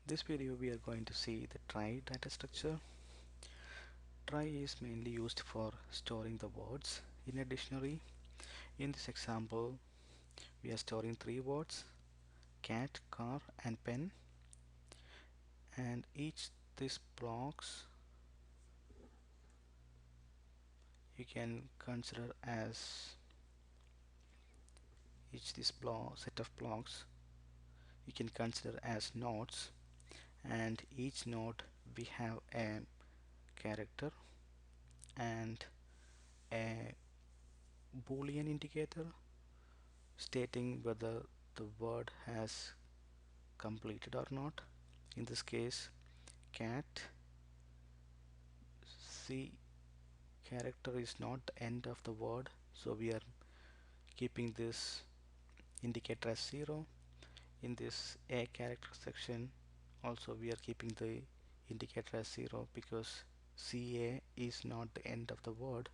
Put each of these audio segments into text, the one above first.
This video we are going to see the trie data structure. Trie is mainly used for storing the words in a dictionary. In this example, we are storing three words: cat, car, and pen. And each these blocks you can consider as each this block set of blocks you can consider as nodes. And each node we have a character and a boolean indicator stating whether the word has completed or not. In this case, cat C character is not the end of the word, so we are keeping this indicator as 0. In this a character section also we are keeping the indicator as 0 because CA is not the end of the word,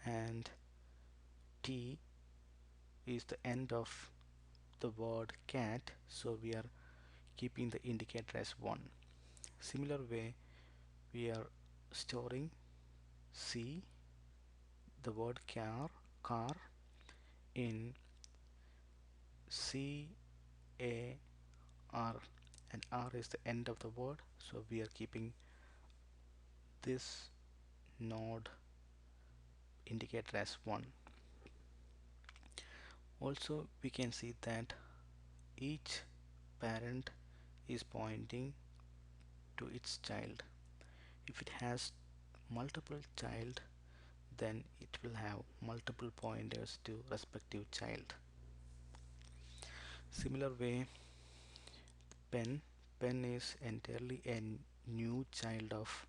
and T is the end of the word cat, so we are keeping the indicator as 1. Similar way, we are storing C, the word car in C A R, and R is the end of the word, so we are keeping this node indicator as 1. Also, we can see that each parent is pointing to its child. If it has multiple child, then it will have multiple pointers to respective child. Similar way, pen is entirely a new child of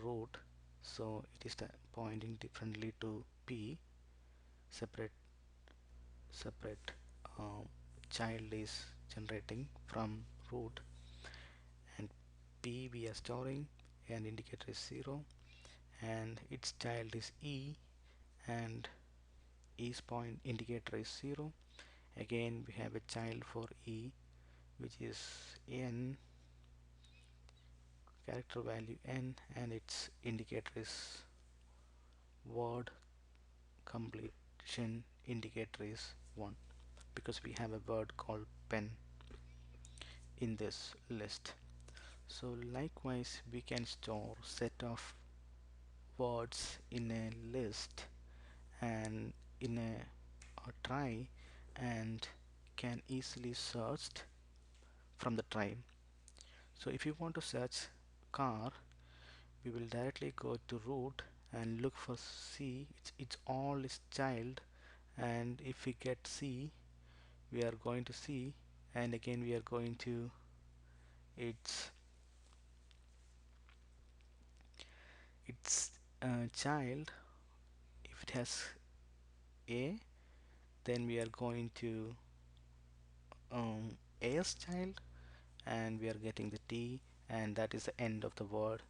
root, so it is pointing differently to P. Separate child is generating from root, and P we are storing, and indicator is 0, and its child is E, and E's point indicator is 0. Again we have a child for E, which is N, character value N, and its indicator is word completion indicator is 1, because we have a word called pen in this list. So likewise we can store set of words in a list and in a trie, and can easily searched from the trie. So if you want to search car, we will directly go to root and look for C. It's all its child, and if we get C, we are going to C, and again we are going to its child. If it has A, then we are going to A's child, and we are getting the T, and that is the end of the word,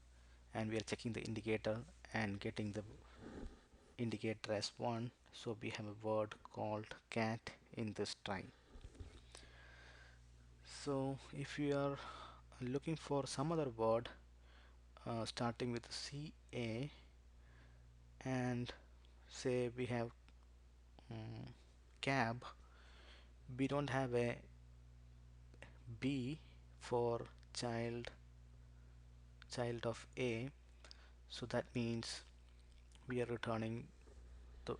and we are checking the indicator and getting the indicator as 1, so we have a word called cat in this trie. So if you are looking for some other word starting with CA, and say we have cab, we don't have a B for child of A, so that means we are returning the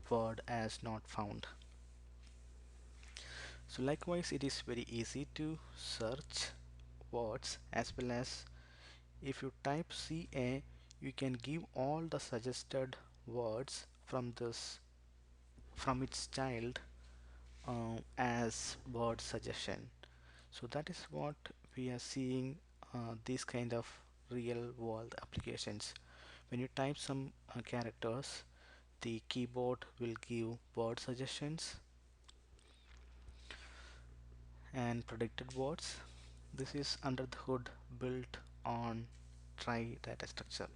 word as not found. So likewise, it is very easy to search words, as well as if you type CA, you can give all the suggested words from its child as word suggestion. So that is what we are seeing, these kind of real world applications. When you type some characters, the keyboard will give word suggestions and predicted words. This is under the hood built on trie data structure.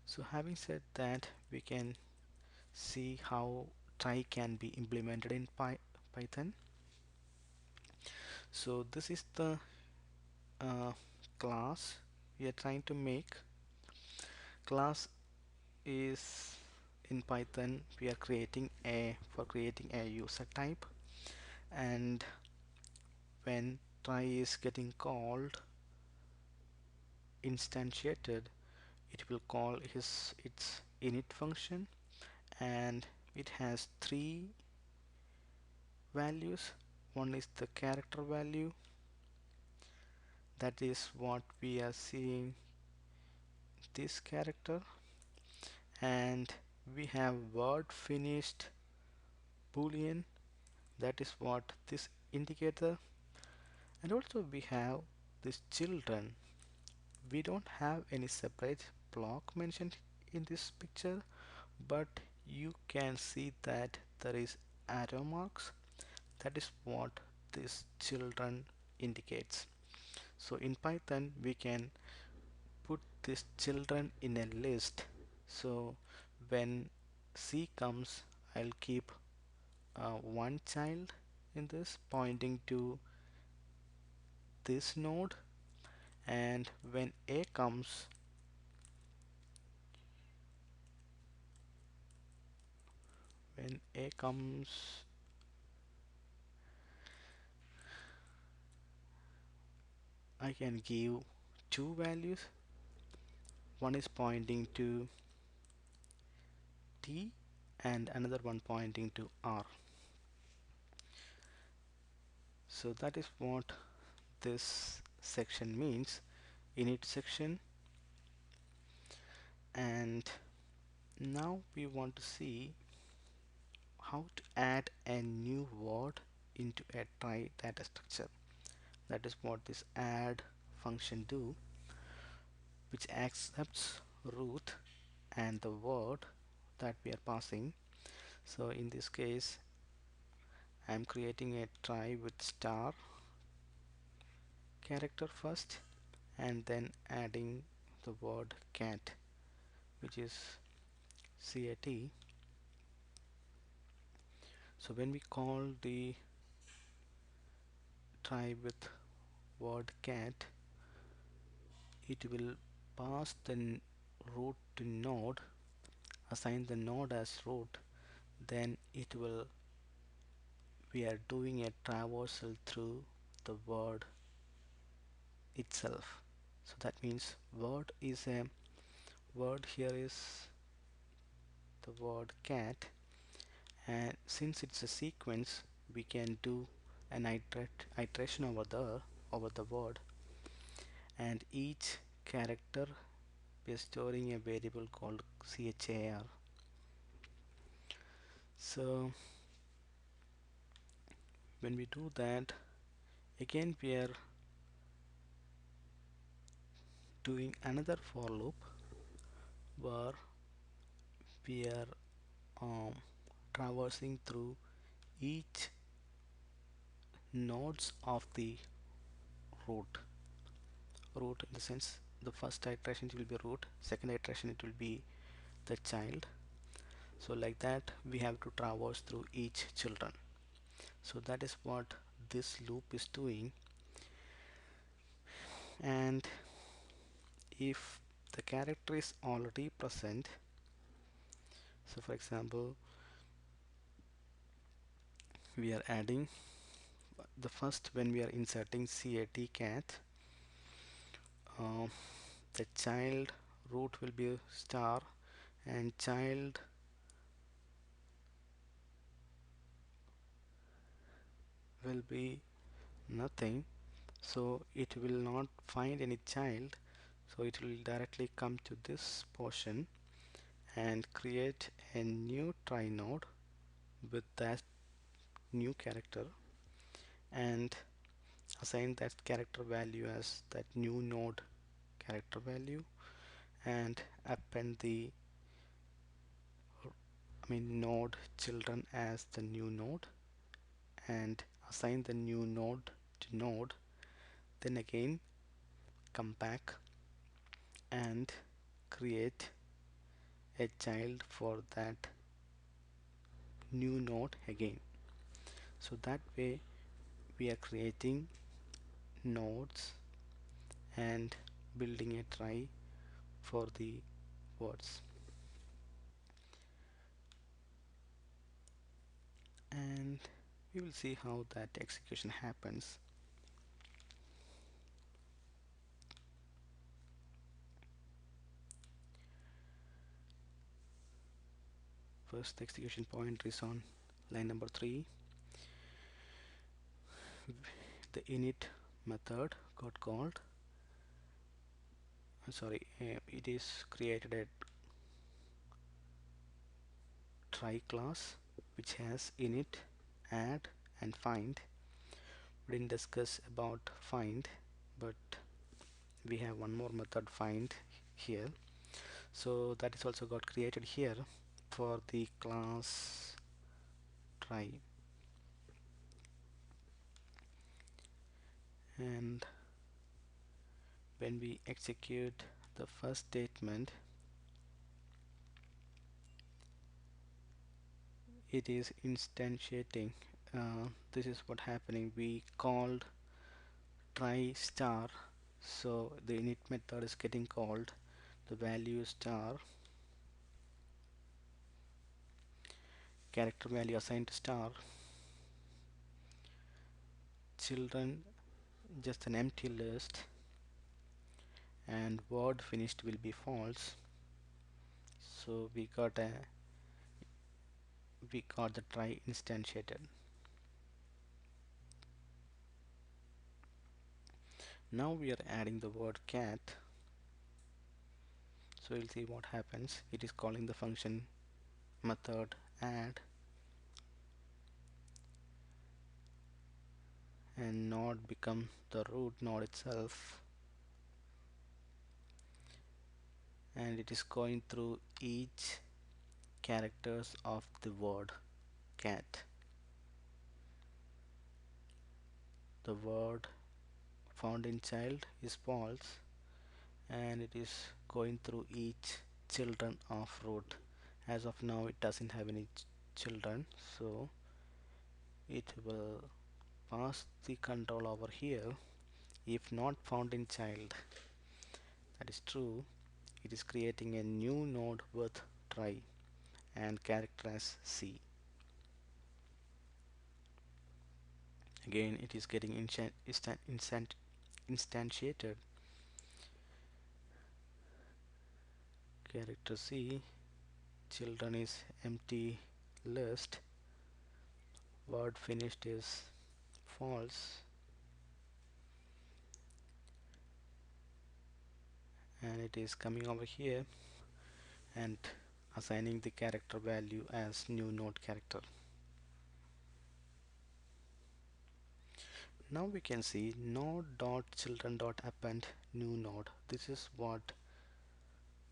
So having said that, we can see how trie can be implemented in Python. So this is the uh, class we are trying to make. Class is in Python we are creating a user type, and when try is getting called instantiated, it will call its init function, and it has three values. One is the character value, that is what we are seeing, this character, and we have word finished boolean, that is what this indicator, and also we have this children. We don't have any separate block mentioned in this picture, but you can see that there is arrow marks, that is what this children indicates. So in Python we can put this children in a list. So when C comes, I'll keep one child in this pointing to this node, and when A comes, when A comes I can give two values. One is pointing to T and another one pointing to R. So that is what this section means, init section. And now we want to see how to add a new word into a TRIE data structure. That is what this add function do, which accepts root and the word that we are passing. So in this case I am creating a try with star character first, and then adding the word cat, which is cat. So when we call the try with word cat, it will pass the root to node, assign the node as root, then it will, we are doing a traversal through the word itself. So that means word is a word, here is the word cat, and since it's a sequence we can do an iteration over the word, and each character we are storing a variable called char. So when we do that, again we are doing another for loop where we are traversing through each nodes of the root in the sense the first iteration it will be root, second iteration it will be the child. So like that we have to traverse through each children. So that is what this loop is doing. And if the character is already present, so for example we are adding the first, when we are inserting cat, uh, the child root will be star and child will be nothing, so it will not find any child, so it will directly come to this portion and create a new try node with that new character and assign that character value as that new node character value, and append the node children as the new node, and assign the new node to node, then again come back and create a child for that new node again. So that way we are creating nodes and building a trie for the words, and we will see how that execution happens. First, the execution pointer is on line number 3. The init method got called. It is created a trie class which has init, add, and find. We didn't discuss about find, but we have one more method find here. So that is also got created here for the class trie. And when we execute the first statement, it is instantiating. This is what happening. We called trie star, so the init method is getting called. The value star, character value assigned to star, children just an empty list, and word finished will be false. So we got the trie instantiated. Now we are adding the word cat. So we'll see what happens. It is calling the function method add, and node become the root node itself, and it is going through each characters of the word cat. The word found in child is false, and it is going through each children of root. As of now it doesn't have any children, so it will pass the control over here. If not found in child, that is true, it is creating a new node with trie and character as C. Again it is getting instantiated. Character C, children is empty list, word finished is false, and it is coming over here and assigning the character value as new node character. Now we can see node.children.append new node. This is what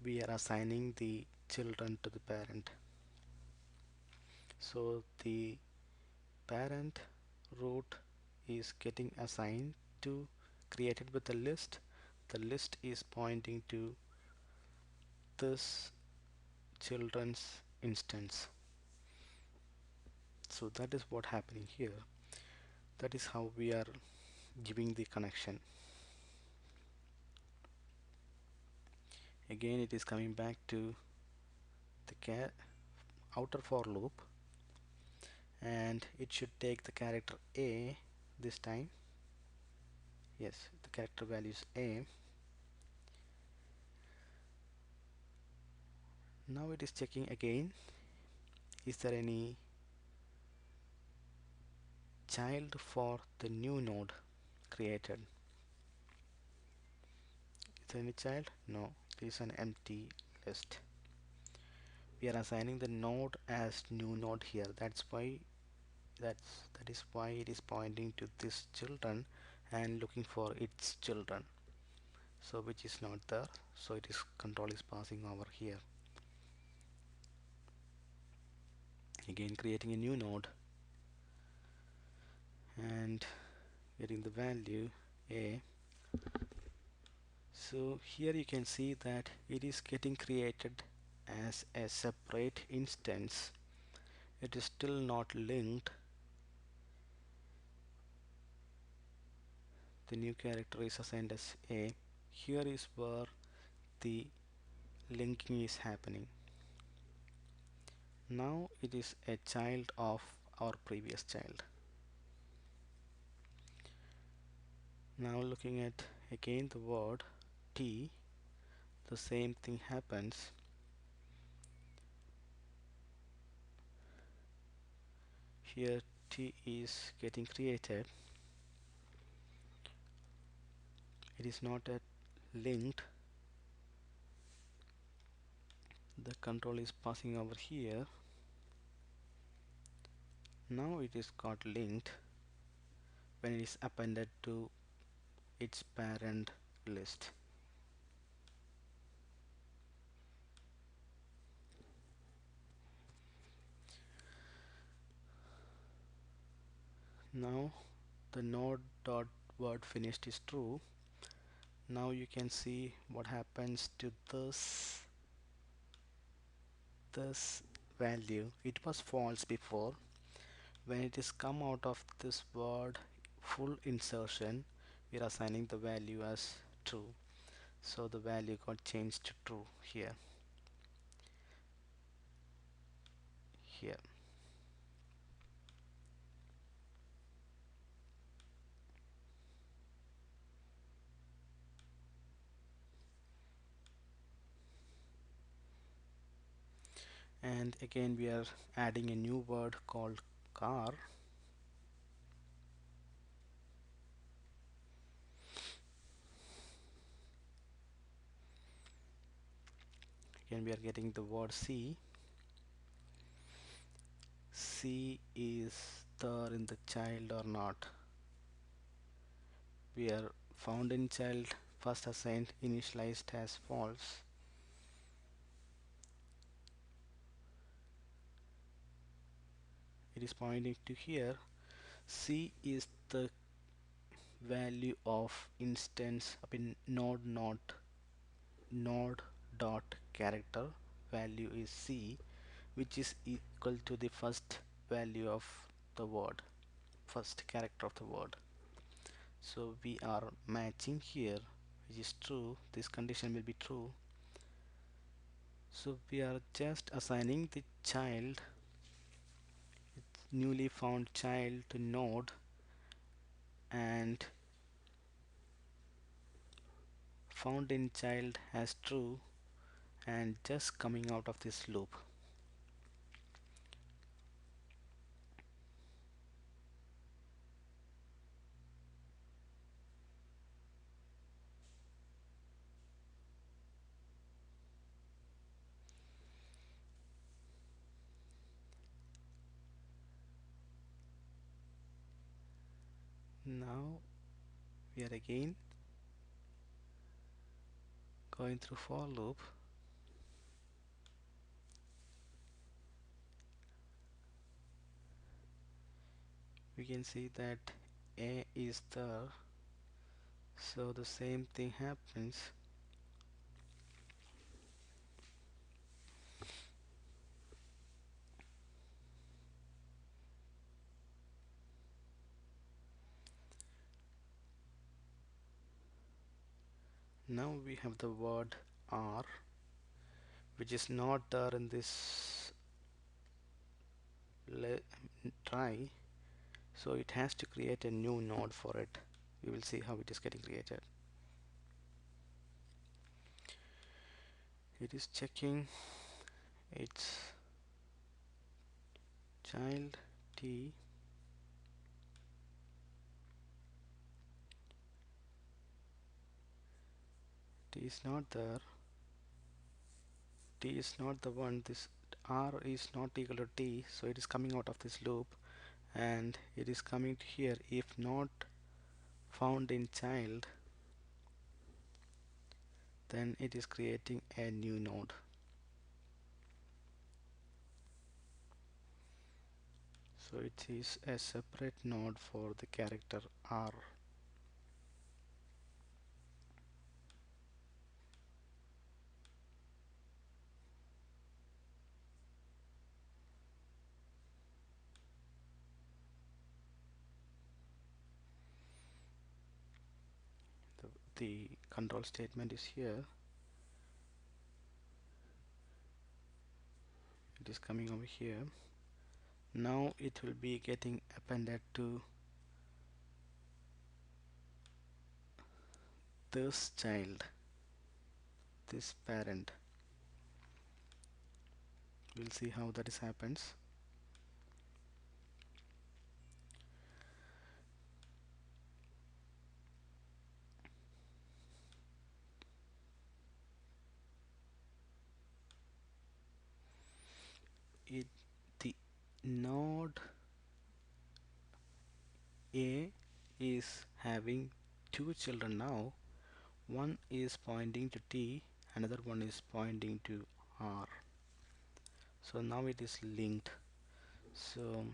we are assigning the children to the parent. So the parent root is getting assigned to created with the list. The list is pointing to this children's instance. So that is what happening here. That is how we are giving the connection. Again it is coming back to the outer for loop, and it should take the character A this time. Yes, the character value is A. Now it is checking again, is there any child for the new node created? Is there any child? No, this is an empty list. We are assigning the node as new node here. That is why it is pointing to this children and looking for its children, so which is not there, so it is control is passing over here. Again creating a new node and getting the value A. So here you can see that it is getting created as a separate instance. It is still not linked. the new character is assigned as A. Here is where the linking is happening. Now it is a child of our previous child. Now looking at again the word T, the same thing happens. Here T is getting created. It is not yet linked. The control is passing over here. Now it is got linked when it is appended to its parent list. Now the node dot word finished is true. Now you can see what happens to this value. It was false before. When it is come out of this word full insertion, we are assigning the value as true. So the value got changed to true here. And again we are adding a new word called car. Again we are getting the word C. C is there in the child or not. We are found in child first assigned initialized as false. It is pointing to here. C is the value of instance in node dot character. Value is C, which is equal to the first value of the word, first character of the word. So we are matching here, which is true. This condition will be true. So we are just assigning the child, newly found child, to node, and found in child as true, and just coming out of this loop. Now we are again going through for loop. We can see that A is there, so the same thing happens. Now we have the word R, which is not there in this try, so it has to create a new node for it. We will see how it is getting created. It is checking its child T. T is not there. T is not the one. This R is not equal to T, so it is coming out of this loop, and it is coming to here. If not found in child, then it is creating a new node. So it is a separate node for the character R. the control statement is here. It is coming over here. Now it will be getting appended to this child, this parent. We'll see how that is happens. It the node A is having two children now. One is pointing to T, another one is pointing to R. So now it is linked. So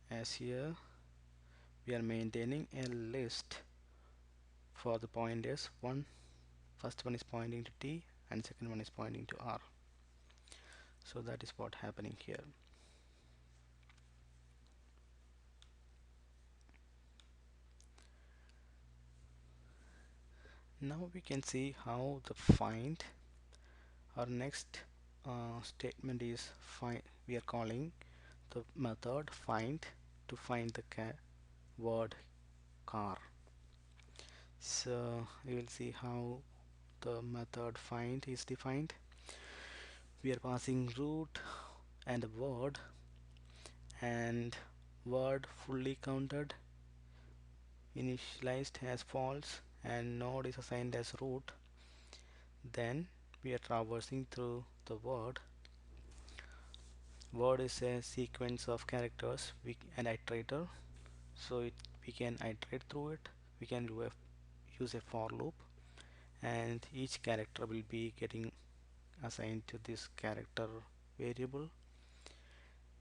as here we are maintaining a list for the pointers. First one is pointing to T and second one is pointing to R. So that is what happening here. Now we can see how the find, our next statement is find. We are calling the method find to find the word car. So you will see how the method find is defined. We are passing root and a word, and word fully counted initialized as false and node is assigned as root. Then we are traversing through the word. Word is a sequence of characters, an iterator, so we can iterate through it. We can use a for loop, and each character will be getting assigned to this character variable.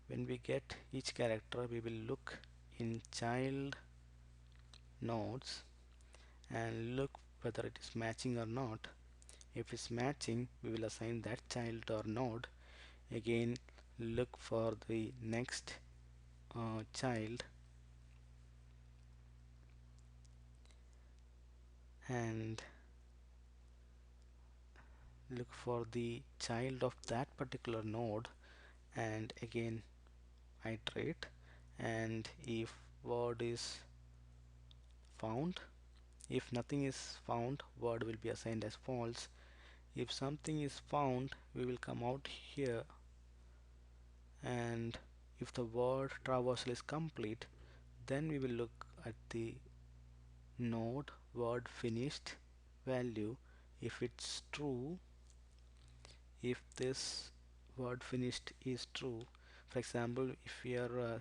When we get each character, we will look in child nodes and look whether it is matching or not. If it's matching, we will assign that child or node. Again, look for the next child and look for the child of that particular node, and again iterate. And if word is found, if nothing is found, word will be assigned as false. If something is found, we will come out here, and if the word traversal is complete, then we will look at the node word finished value. If it's true, if this word finished is true, for example, if we are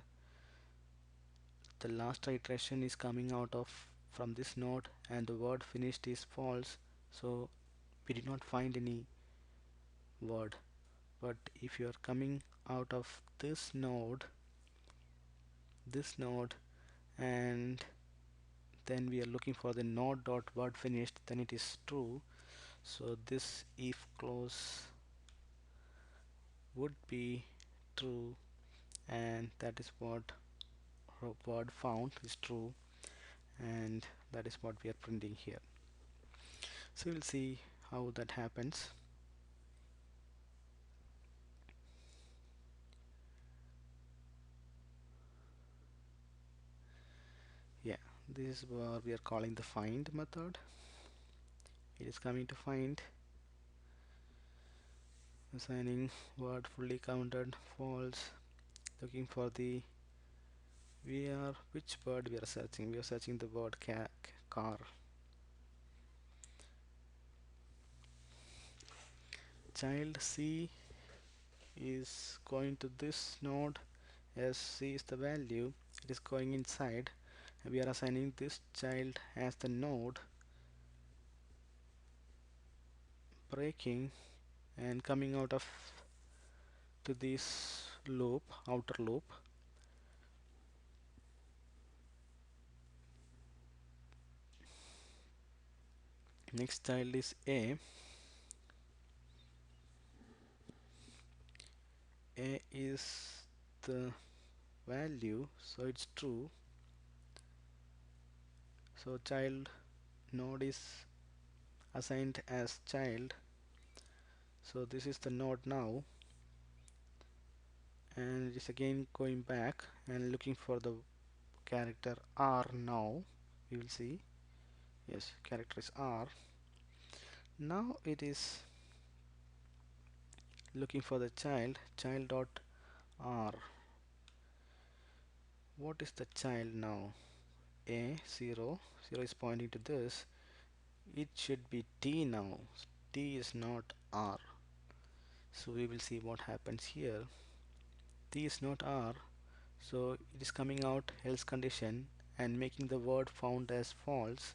the last iteration is coming out of from this node and the word finished is false, so we did not find any word. But if you are coming out of this node and then we are looking for the node dot word finished, then it is true. So this if clause would be true, and that is what word found is true, and that is what we are printing here. So we'll see how that happens. Yeah, this is what we are calling the find method. It is coming to find, assigning word fully counted false, looking for the which word we are searching. We are searching the word car. Child C is going to this node, as C is the value, it is going inside, and we are assigning this child as the node, breaking and coming out of to this loop, outer loop. Next child is A. A is the value, so it's true. So child node is assigned as child. So this is the node now, and it is again going back and looking for the character R now. We will see, yes, character is R. Now it is looking for the child dot R. What is the child now? A 0 0 is pointing to this. It should be T now. T is not R. So we will see what happens here. T is not R, so it is coming out else condition and making the word found as false,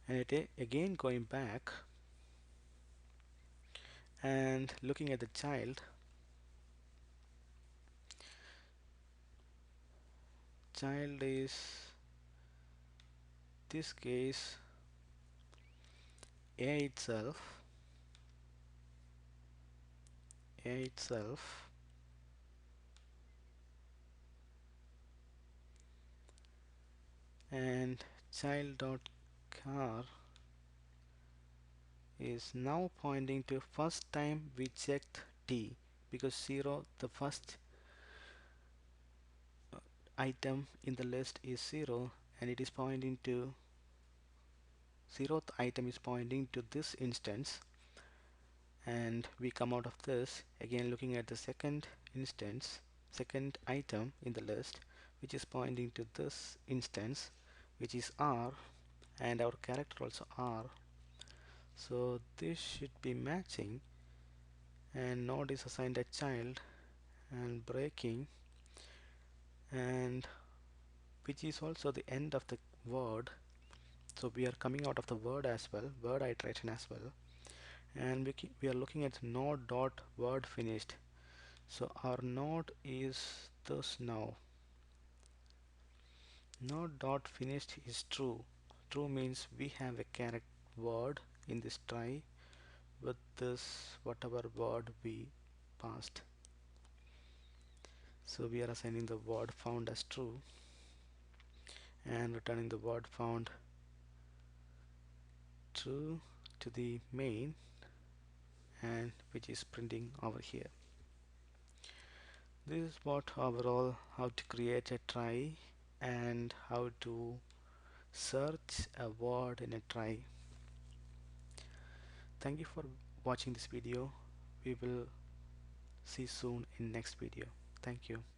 and it again going back and looking at the child is this case a itself a itself and child dot car is now pointing to first time we checked T, because 0, the first item in the list is 0, and it is pointing to 0th item is pointing to this instance, and we come out of this again looking at the second instance, second item in the list, which is pointing to this instance, which is R, and our character also R. So this should be matching, and node is assigned a child and breaking, and which is also the end of the word. So we are coming out of the word as well, word iteration as well, and we are looking at node dot word finished. So our node is this now. Node dot finished is true. True means we have a character word in this try with this whatever word we passed. So we are assigning the word found as true and returning the word found true to the main, and which is printing over here. This is what overall how to create a try and how to search a word in a try. Thank you for watching this video. We will see soon in next video. Thank you.